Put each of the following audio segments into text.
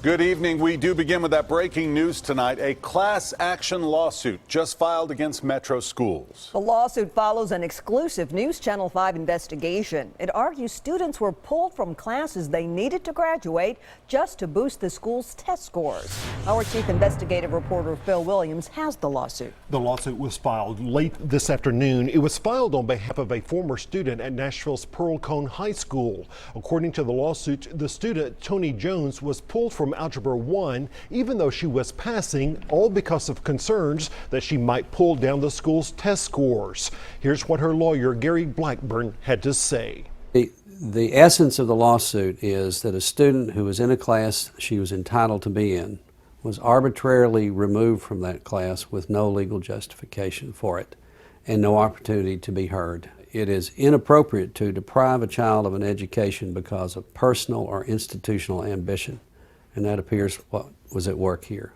Good evening. We do begin with that breaking news tonight. A class action lawsuit just filed against Metro schools. The lawsuit follows an exclusive News Channel 5 investigation. It argues students were pulled from classes they needed to graduate just to boost the school's test scores. Our chief investigative reporter Phil Williams has the lawsuit. The lawsuit was filed late this afternoon. It was filed on behalf of a former student at Nashville's Pearl Cone High School. According to the lawsuit, the student, Tony Jones, was pulled from Algebra 1 even though she was passing, all because of concerns that she might pull down the school's test scores. Here's what her lawyer, Gary Blackburn, had to say. The essence of the lawsuit is that a student who was in a class she was entitled to be in was arbitrarily removed from that class with no legal justification for it and no opportunity to be heard. It is inappropriate to deprive a child of an education because of personal or institutional ambition, and that appears what was at work here.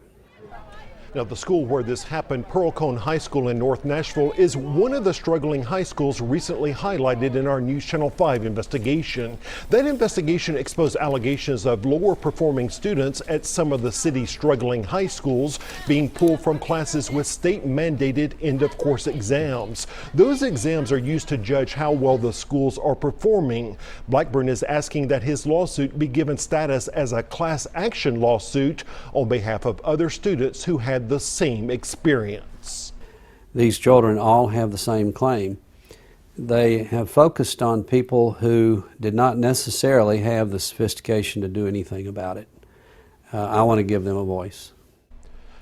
Now, the school where this happened, Pearl Cone High School in North Nashville, is one of the struggling high schools recently highlighted in our News Channel 5 investigation. That investigation exposed allegations of lower performing students at some of the city's struggling high schools being pulled from classes with state mandated end of course exams. Those exams are used to judge how well the schools are performing. Blackburn is asking that his lawsuit be given status as a class action lawsuit on behalf of other students who had the same experience. These children all have the same claim. They have focused on people who did not necessarily have the sophistication to do anything about it. I want to give them a voice.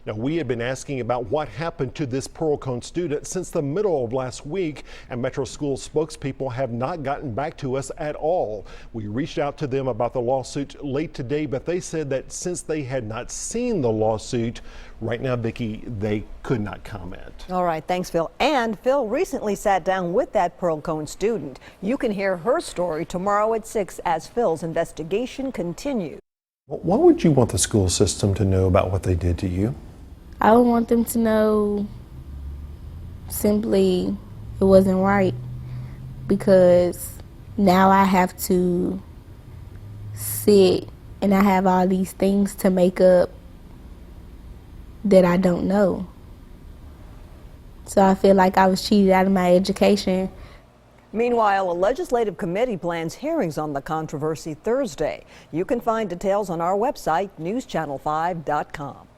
Now, we have been asking about what happened to this Pearl Cone student since the middle of last week, and Metro School spokespeople have not gotten back to us at all. We reached out to them about the lawsuit late today, but they said that since they had not seen the lawsuit, right now, Vicki, they could not comment. All right, thanks, Phil. And Phil recently sat down with that Pearl Cone student. You can hear her story tomorrow at 6 as Phil's investigation continues. What would you want the school system to know about what they did to you? I would want them to know simply it wasn't right, because now I have to sit and I have all these things to make up that I don't know. So I feel like I was cheated out of my education. Meanwhile, a legislative committee plans hearings on the controversy Thursday. You can find details on our website, newschannel5.com.